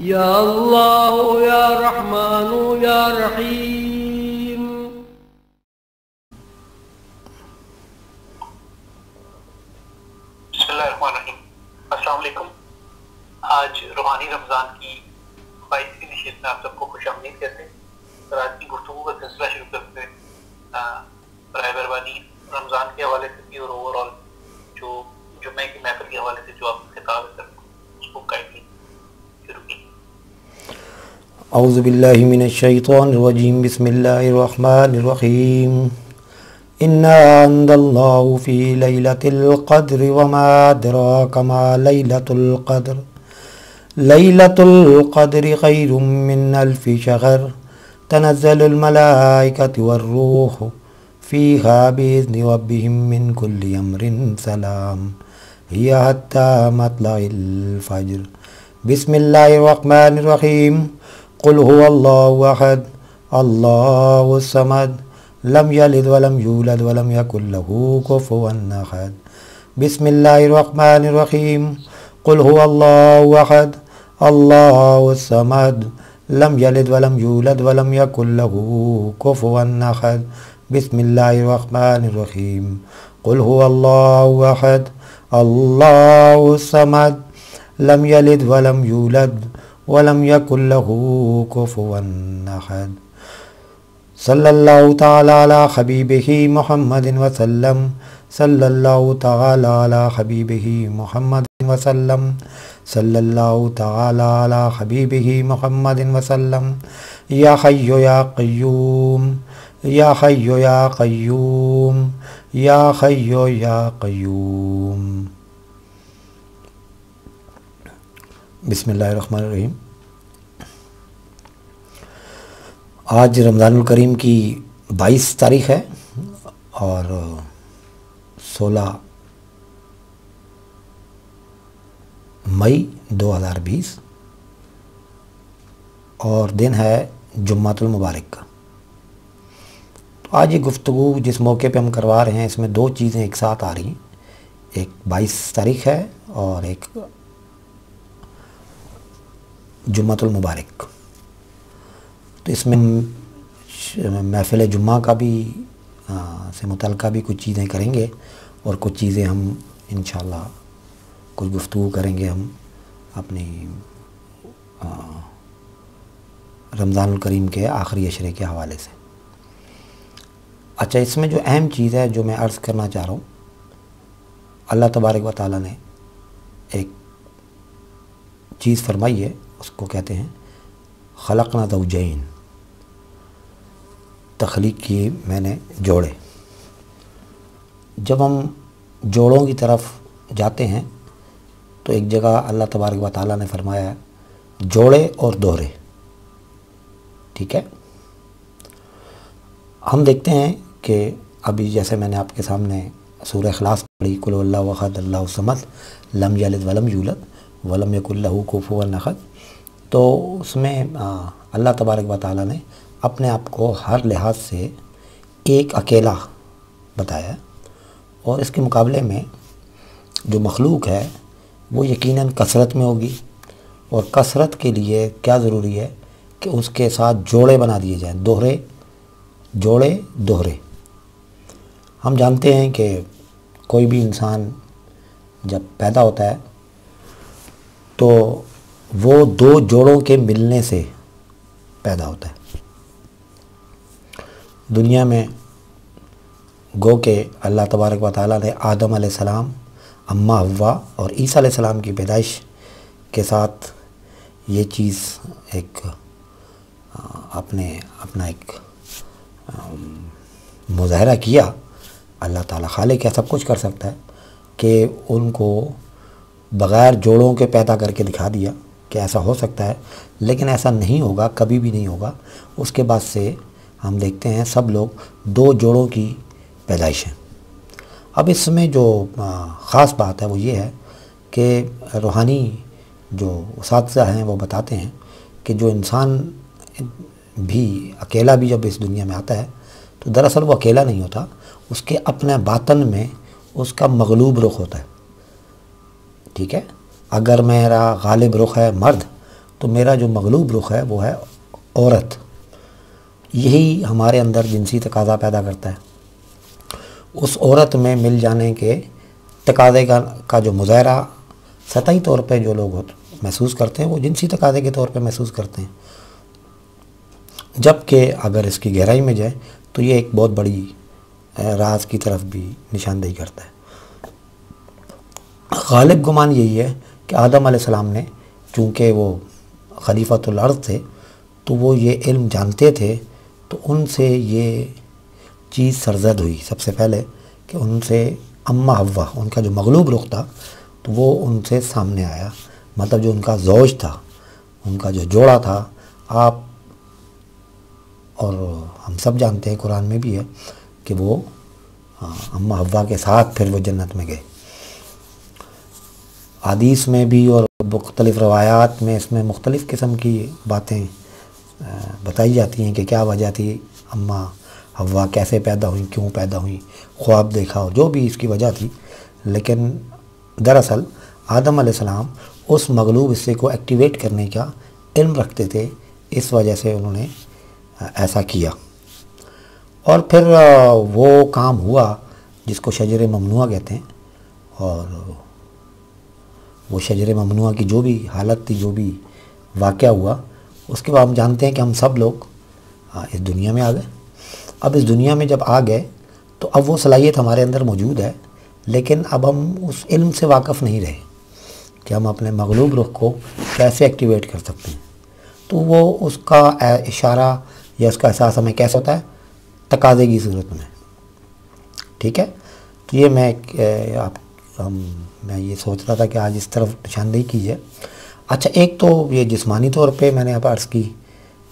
या अल्लाह या रहमान या रहीम। बिस्मिल्लाहिर्रहमानिर्रहीम। अस्सलाम वालेकुम। आज रूहानी रमज़ान की 22वीं नशीद में आप सबको खुशामदीद कहते हैं। और आज की गुफ्तगू का सिलसिला शुरू करते हैं बराए मेहरबानी रमज़ान के हवाले से भी और ओवरऑल जो जुम्मे की महफिल के हवाले से जो आप खिताब है उसको काइंडली शुरू कीजिए। औज़ु बिल्लाहि मिनश शैतानिर रजीम। बिस्मिल्लाहिर रहमानिर रहीम। इन्ना अंज़लनाहु फ़ी लैलतिल क़द्र वमा अदराका मा लैलतुल क़द्र। लैलतुल क़द्रि खैरुम मिन अल्फ़ि शहर। तनज़्ज़लुल मलाइकतु वर्रूहु फ़ीहा बिइज़्नि रब्बिहिम मिन कुल्लि अम्रिन सलाम हिय हत्ता मतलइल फ़ज्र। बिस्मिल्लाहिर रहमानिर रहीम। क़ुल हुवल्लाहु अहद अल्लाहुस समद लम यलिद वलम यूलद वलम यकुल लहू कुफुवन अहद। बिस्मिल्लाहिर रहमानिर रहीम। क़ुल हुवल्लाहु अहद अल्लाहुस समद लम यलिद वलम यूलद वलम यकुल लहू कुफुवन अहद। बिस्मिल्लाहिर रहमानिर रहीम। क़ुल हुवल्लाहु अहद अल्लाहुस समद लम यलिद वलम यूलद वलम यकुल लहू कुफुवन अहद। सल्लल्लाहु ताला अला हबीबिही मुहम्मदिन वसल्लम। सल्लल्लाहु ताला अला हबीबिही मुहम्मदिन वसल्लम। सल्लल्लाहु ताला अला हबीबिही मुहम्मदिन वसल्लम। या हय्यु या क़य्यूम या हय्यु या क़य्यूम या हय्यु या क़य्यूम। बिस्मिल्लाहिर्रहमानिर्रहीम। आज रमज़ानुल करीम की 22 तारीख़ है और 16 मई 2020 और दिन है जुम्मातुल मुबारक का। तो आज ये गुफ्तगू जिस मौके पे हम करवा रहे हैं इसमें दो चीज़ें एक साथ आ रही हैं। एक 22 तारीख़ है और एक जुम्मातुल मुबारक। तो इसमें महफ़िल जुम्मा का भी से मुतल्लिक़ भी कुछ चीज़ें करेंगे और कुछ चीज़ें हम इंशाअल्लाह कुछ गुफ्तगू करेंगे हम अपनी रमज़ानुल करीम के आखिरी अशरे के हवाले से। अच्छा, इसमें जो अहम चीज़ है जो मैं अर्ज़ करना चाह रहा हूँ, अल्लाह तबारक व तआला ने एक चीज़ फरमाई है, उसको कहते हैं खलक़ना ज़ौजैन। तख्लीक किए मैंने जोड़े। जब हम जोड़ों की तरफ जाते हैं तो एक जगह अल्लाह तबारक व तआला ने फरमाया जोड़े और दोहरे। ठीक है, हम देखते हैं कि अभी जैसे मैंने आपके सामने सूरह इखलास पढ़ी, कुल हुवल्लाहु अहद अल्लाहु समद लम यलिद वलम यूलद वलम यकुल लहू कुफुवन अहद। तो उसमें अल्लाह तबारक व तआला ने अपने आप को हर लिहाज से एक अकेला बताया और इसके मुकाबले में जो मखलूक है वो यकीनन कसरत में होगी और कसरत के लिए क्या ज़रूरी है कि उसके साथ जोड़े बना दिए जाएं, दोहरे जोड़े दोहरे। हम जानते हैं कि कोई भी इंसान जब पैदा होता है तो वो दो जोड़ों के मिलने से पैदा होता है। दुनिया में गो के अल्लाह तबारक व तआला ने आदम अलैहिस्सलाम, अम्मा हव्वा और ईसा अलैहिस्सलाम की पैदाइश के साथ ये चीज़ एक अपना एक मुज़ाहरा किया। अल्लाह ताला खालिक है, सब कुछ कर सकता है, कि उनको बग़ैर जोड़ों के पैदा करके दिखा दिया कि ऐसा हो सकता है, लेकिन ऐसा नहीं होगा, कभी भी नहीं होगा। उसके बाद से हम देखते हैं सब लोग दो जोड़ों की पैदाइश हैं। अब इसमें जो ख़ास बात है वो ये है कि रूहानी जो उस्ताद हैं वो बताते हैं कि जो इंसान भी अकेला भी जब इस दुनिया में आता है तो दरअसल वो अकेला नहीं होता, उसके अपने बातन में उसका मगलूब रुख होता है। ठीक है, अगर मेरा गालिब रुख है मर्द तो मेरा जो मगलूब रुख है वो है औरत। यही हमारे अंदर जिनसी तकाज़ा पैदा करता है। उस औरत में मिल जाने के तकाज़े का जो मुज़ाहरा सतही तौर पे जो लोग महसूस करते हैं वो जिनसी तकाज़े के तौर पे महसूस करते हैं, जबकि अगर इसकी गहराई में जाए तो ये एक बहुत बड़ी राज की तरफ भी निशानदेही करता है। गालिब गुमान यही है कि आदम अलैहिस्सलाम ने, चूँकि वो खलीफतुल अर्ज़ थे, तो वो ये इल्म जानते थे, तो उनसे ये चीज़ सरजद हुई सबसे पहले कि उनसे अम्मा हव्वा, उनका जो मगलूब रुख था, तो वो उनसे सामने आया। मतलब जो उनका ज़ौज था, उनका जो जोड़ा था, आप और हम सब जानते हैं, कुरान में भी है कि वो अम्मा हव्वा के साथ फिर वो जन्नत में गए। हदीस में भी और मुख्तलिफ़ रवायात में इसमें मुख्तलिफ़ किस्म की बातें बताई जाती हैं कि क्या वजह थी, अम्मा हव्वा कैसे पैदा हुई, क्यों पैदा हुई, ख्वाब देखा और जो भी इसकी वजह थी। लेकिन दरअसल आदम अलैहिस्सलाम उस मगलूब हिस्से को एक्टिवेट करने का इल्म रखते थे, इस वजह से उन्होंने ऐसा किया। और फिर वो काम हुआ जिसको शजर ममनुआ कहते हैं, और वो शजर ममनुआ की जो भी हालत थी, जो भी वाक़या हुआ, उसके बाद हम जानते हैं कि हम सब लोग इस दुनिया में आ गए। अब इस दुनिया में जब आ गए तो अब वो सलाहियत हमारे अंदर मौजूद है, लेकिन अब हम उस इल्म से वाक़फ़ नहीं रहे कि हम अपने मगलूब रुख को कैसे एक्टिवेट कर सकते हैं। तो वो उसका इशारा या उसका एहसास हमें कैसे होता है, तकाज़े की सूरत में। ठीक है, तो ये मैं ये सोच रहा था कि आज इस तरफ निशानदेही की जाए। अच्छा, एक तो ये जिस्मानी तौर पे मैंने आप अर्ज़ की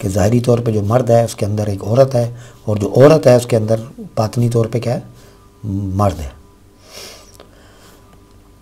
कि ज़ाहिरी तौर पे जो मर्द है उसके अंदर एक औरत है, और जो औरत है उसके अंदर बातनी तौर पे क्या है, मर्द है।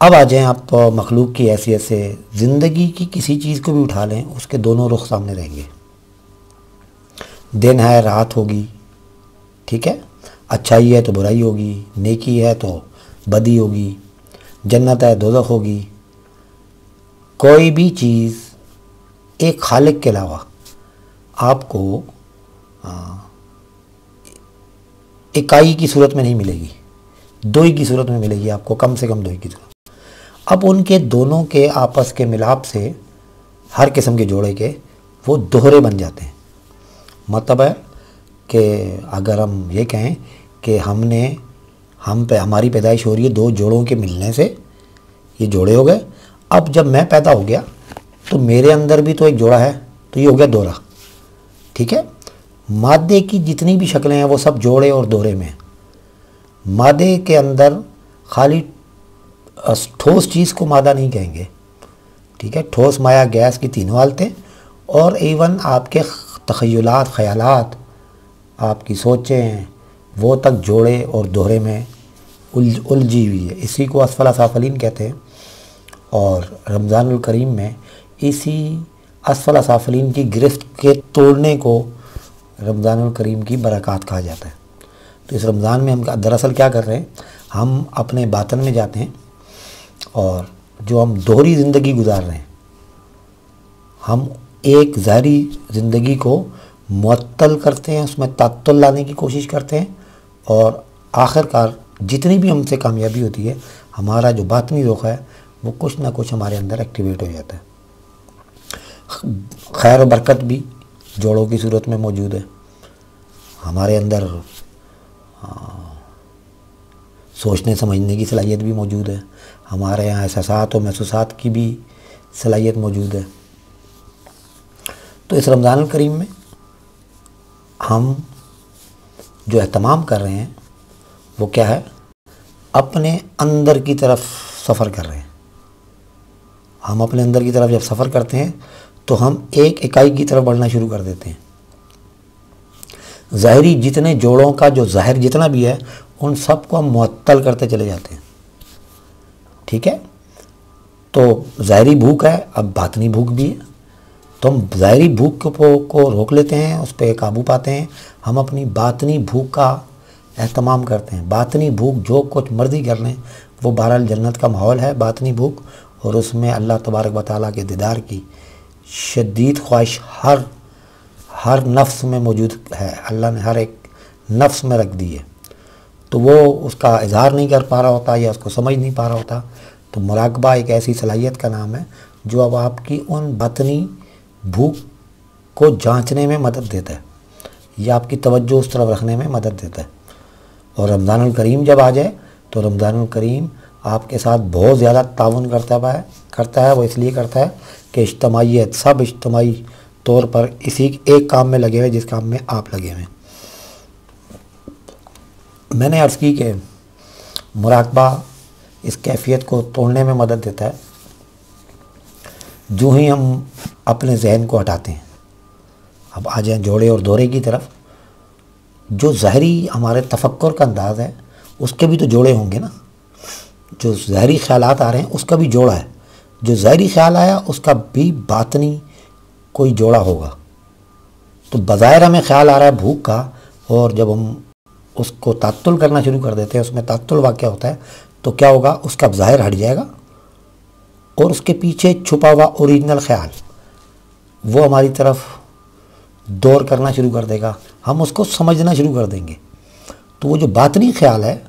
अब आ जाएँ आप मखलूक की हैसियत से, ज़िंदगी की किसी चीज़ को भी उठा लें, उसके दोनों रुख सामने रहेंगे। दिन है, रात होगी, ठीक है, अच्छाई है तो बुराई होगी, नेकी है तो बदी होगी, जन्नत है दोज़ख होगी। कोई भी चीज़ एक खालिक के अलावा आपको इकाई की सूरत में नहीं मिलेगी, दोई की सूरत में मिलेगी आपको, कम से कम दोई की सूरत। अब उनके दोनों के आपस के मिलाप से हर किस्म के जोड़े के वो दोहरे बन जाते हैं। मतलब है कि अगर हम ये कहें कि हम पे हमारी पैदाइश हो रही है दो जोड़ों के मिलने से, ये जोड़े हो गए। अब जब मैं पैदा हो गया तो मेरे अंदर भी तो एक जोड़ा है, तो ये हो गया दोहरा। ठीक है, मादे की जितनी भी शक्लें हैं वो सब जोड़े और दोहरे में। मादे के अंदर खाली ठोस चीज़ को मादा नहीं कहेंगे, ठीक है, ठोस माया गैस की तीनों हालतें, और इवन आपके तख़य्युलात, ख़यालात, आपकी सोचें, वो तक जोड़े और दोहरे में उलझी हुई है। इसी को असफला साफलीन कहते हैं। और रमज़ानुल करीम में इसी असफला साफलीन की गिरफ्त के तोड़ने को रमज़ानुल करीम की बरक़ात कहा जाता है। तो इस रमज़ान में हम दरअसल क्या कर रहे हैं, हम अपने बातन में जाते हैं और जो हम दोहरी ज़िंदगी गुजार रहे हैं, हम एक ज़ाहिरी ज़िंदगी को मुअत्तल करते हैं, उसमें तात्तुल लाने की कोशिश करते हैं, और आखिरकार जितनी भी हमसे कामयाबी होती है, हमारा जो बातनी रुख है वो कुछ ना कुछ हमारे अंदर एक्टिवेट हो जाता है। खैर और बरकत भी जोड़ों की सूरत में मौजूद है हमारे अंदर। सोचने समझने की सलाहियत भी मौजूद है हमारे यहाँ, एहसासात और महसूसात की भी सलाहियत मौजूद है। तो इस रमज़ानुल करीम में हम जो एहतमाम कर रहे हैं वो क्या है, अपने अंदर की तरफ सफ़र कर रहे हैं। हम अपने अंदर की तरफ जब सफ़र करते हैं तो हम एक इकाई की तरफ बढ़ना शुरू कर देते हैं। ज़ाहिरी जितने जोड़ों का जो ज़ाहिर जितना भी है, उन सब को हम मुअत्तल करते चले जाते हैं। ठीक है, तो ज़ाहिरी भूख है, अब बातनी भूख भी है, तो हम ज़ाहिरी भूख को रोक लेते हैं, उस पर काबू पाते हैं। हम अपनी बातनी भूख का एहतमाम करते हैं। बातनी भूख जो कुछ मर्ज़ी कर लें, वो बहरहाल जन्नत का माहौल है बातनी भूख, और उसमें अल्लाह तबारक व तआला के दीदार की शदीद ख्वाहिश हर नफ्स में मौजूद है, अल्लाह ने हर एक नफ्स में रख दी है, तो वो उसका इजहार नहीं कर पा रहा होता या उसको समझ नहीं पा रहा होता। तो मुराकबा एक ऐसी सलाहियत का नाम है जो अब आपकी उन बतनी भूख को जांचने में मदद देता है या आपकी तवज्जो उस तरफ रखने में मदद देता है। और रमज़ानुल करीम जब आ जाए तो रमज़ानुल करीम आपके साथ बहुत ज़्यादा ताउन करता है। वो इसलिए करता है कि इज्तमाइयत, सब इज्तमाई तौर पर इसी एक काम में लगे हुए जिस काम में आप लगे हुए हैं। मैंने अर्ज़ की कि मुराकबा इस कैफियत को तोड़ने में मदद देता है। जो ही हम अपने जहन को हटाते हैं, अब आ जाएँ जोड़े और दौरे की तरफ। जो ज़हरी हमारे तफक्कुर का अंदाज़ है उसके भी तो जोड़े होंगे ना। जो ज़हरी ख़यालात आ रहे हैं उसका भी जोड़ा है, जो ज़हरी ख़याल आया उसका भी बातनी कोई जोड़ा होगा। तो बज़ाहिर हमें ख़याल आ रहा है भूख का, और जब हम उसको तात्तुल करना शुरू कर देते हैं, उसमें तात्तुल वाक़या होता है, तो क्या होगा, उसका ज़ाहिर हट जाएगा और उसके पीछे छुपा हुआ ओरिजिनल ख़याल वो हमारी तरफ दौर करना शुरू कर देगा, हम उसको समझना शुरू कर देंगे। तो वो जो बातनी ख़याल है,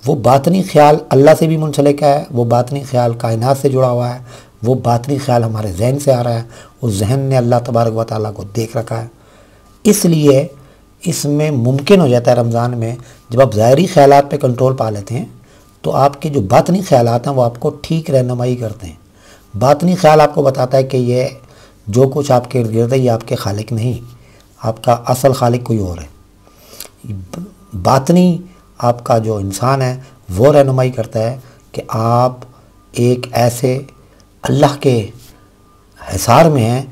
वो बातनी ख़याल अल्लाह से भी मुंसलिक है, वो बातनी ख़याल कायनात से जुड़ा हुआ है, वो बातनी ख़याल हमारे जहन से आ रहा है। उस जहन ने अल्लाह तबारक व तआला को देख रखा है। इसलिए इसमें मुमकिन हो जाता है रमज़ान में, जब आप ज़ाहिरी ख़यालात पे कंट्रोल पा लेते हैं तो आपके जो बातनी ख़यालात हैं वो आपको ठीक रहनुमाई करते हैं। बातनी ख़याल आपको बताता है कि ये जो कुछ आपके इर्द गिर्द है ये आपके खालिक नहीं, आपका असल खालिक कोई और है। बातनी आपका जो इंसान है वो रहनुमाई करता है कि आप एक ऐसे अल्लाह के हिसार में हैं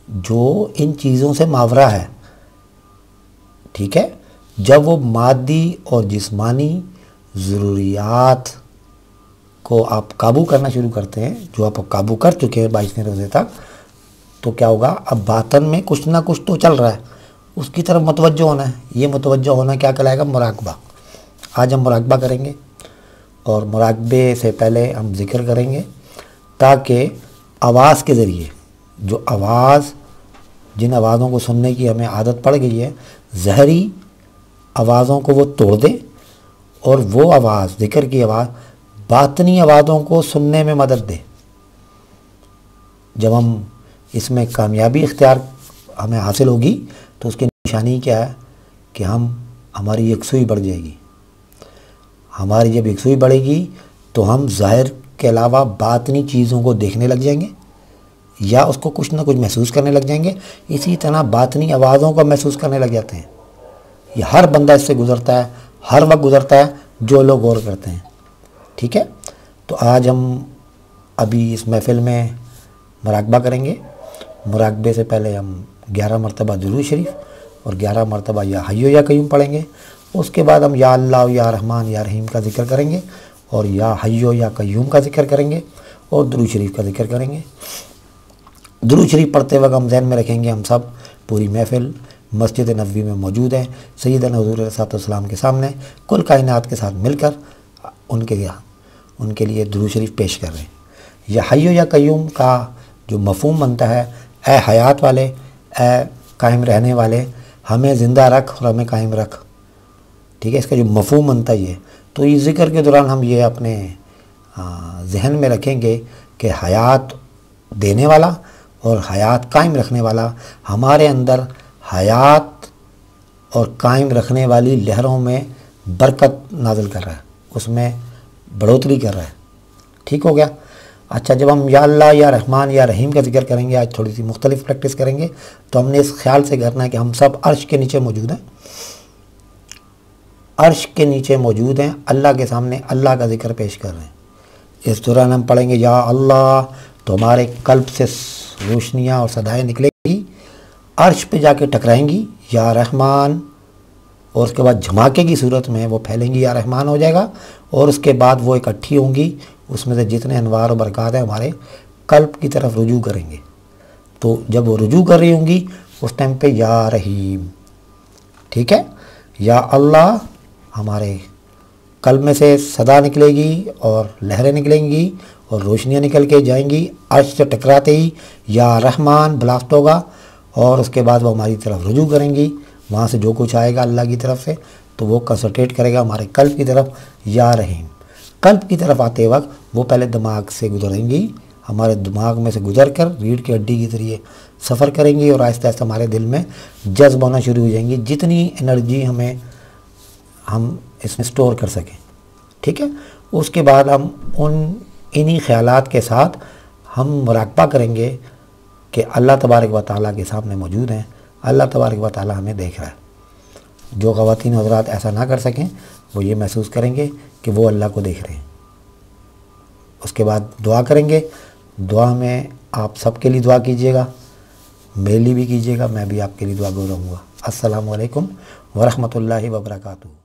जो इन चीज़ों से मावरा है। ठीक है, जब वो मादी और जिस्मानी ज़रूरियात को आप काबू करना शुरू करते हैं, जो आप काबू कर चुके हैं 22वें रोज़े तक, तो क्या होगा, अब बातन में कुछ ना कुछ तो चल रहा है, उसकी तरफ मुतवज्जो होना है। ये मुतवज्जो होना क्या कहलाएगा, मुराकबा। आज हम मुराकबा करेंगे और मुराकबे से पहले हम ज़िक्र करेंगे ताकि आवाज़ के ज़रिए जो आवाज़, जिन आवाज़ों को सुनने की हमें आदत पड़ गई है, ज़हरी आवाज़ों को वो तोड़ दे और वो आवाज़, ज़िक्र की आवाज़, बातनी आवाज़ों को सुनने में मदद दे। जब हम इसमें कामयाबी इख्तियार हमें हासिल होगी तो उसकी निशानी क्या है कि हमारी यकसुई बढ़ जाएगी। हमारी जब यकसुई बढ़ेगी तो हम ज़ाहिर के अलावा बातनी चीज़ों को देखने लग जाएंगे या उसको कुछ ना कुछ महसूस करने लग जाएंगे। इसी तरह बातनी आवाज़ों को महसूस करने लग जाते हैं। ये हर बंदा इससे गुज़रता है, हर वक्त गुज़रता है जो लोग गौर करते हैं। ठीक है, तो आज हम अभी इस महफ़िल में मुराकबा करेंगे। मुराकबे से पहले हम 11 मरतबा दुरूद शरीफ और 11 मरतबा या हय्यो या कय्यूम पढ़ेंगे। उसके बाद हम या अल्लाह, या रहमान, या रहीम का जिक्र करेंगे और या हय्यो या कय्यूम का जिक्र करेंगे और दुरूद शरीफ का जिक्र करेंगे। दुरूद शरीफ पढ़ते वक्त हम ज़हन में रखेंगे, हम सब पूरी महफ़िल मस्जिद नबवी में मौजूद है, सैयदना हुज़ूर अलैहिस्सलाम के सामने कुल कायनात के साथ मिलकर उनके लिए दुरूद शरीफ पेश कर रहे हैं। या हय्यो या कय्यूम का जो मफ़हूम बनता है, ए हयात वाले, ए कायम रहने वाले, हमें ज़िंदा रख और हमें कायम रख। ठीक है, इसका जो मफ़हूम बनता ही है। तो इस ज़िक्र के दौरान हम ये अपने जहन में रखेंगे कि हयात देने वाला और हयात कायम रखने वाला हमारे अंदर हयात और कायम रखने वाली लहरों में बरकत नाज़िल कर रहा है, उसमें बढ़ोतरी कर रहा है। ठीक हो गया। अच्छा, जब हम या अल्लाह, या रहमान, या रहीम का जिक्र करेंगे, आज थोड़ी सी मुख्तलिफ प्रैक्टिस करेंगे, तो हमने इस ख्याल से करना है कि हम सब अर्श के नीचे मौजूद हैं, अर्श के नीचे मौजूद हैं, अल्लाह के सामने अल्लाह का जिक्र पेश कर रहे हैं। इस दौरान हम पढ़ेंगे या अल्लाह, तो हमारे कल्ब से रोशनियाँ और सदाएँ निकलेंगी, अर्श पे जाके टकराएंगी, या रहमान, और उसके बाद झमाके की सूरत में वो फैलेंगी, या रहमान हो जाएगा, और उसके बाद वो इकट्ठी होंगी, उसमें से जितने अनवार और बरक़ात हैं हमारे कल्ब की तरफ रुजू करेंगे। तो जब वो रुजू कर रही होंगी उस टाइम पे या रहीम। ठीक है, या अल्लाह हमारे कल्ब में से सदा निकलेगी और लहरें निकलेंगी, और रोशनियाँ निकल के जाएंगी। अर्श से टकराते ही या रहमान ब्लास्ट होगा और उसके बाद वो हमारी तरफ रुजू करेंगी। वहाँ से जो कुछ आएगा अल्लाह की तरफ से तो वो कंसंट्रेट करेगा हमारे कल्ब की तरफ। या रहीम कल्ब की तरफ आते वक्त वो पहले दिमाग से गुजरेंगी, हमारे दिमाग में से गुजर कर रीढ़ की हड्डी के ज़रिए सफ़र करेंगी और आहिस्ता आहिस्ता हमारे दिल में जज्ब होना शुरू हो जाएंगी, जितनी एनर्जी हम इसमें स्टोर कर सकें। ठीक है, उसके बाद हम इन्हीं ख़यालात के साथ हम मुराक़बा करेंगे कि अल्लाह तबारक व तआला के सामने मौजूद हैं, अल्लाह तबारक व तआला हमें देख रहा है। जो ख़वातीन हज़रात ऐसा ना कर सकें वो ये महसूस करेंगे कि वो अल्लाह को देख रहे हैं। उसके बाद दुआ करेंगे। दुआ में आप सबके लिए दुआ कीजिएगा, मेरे लिए भी कीजिएगा, मैं भी आपके लिए दुआ गो रहूँगा। अस्सलामु अलैकुम व रहमतुल्लाहि व बरकातुहू।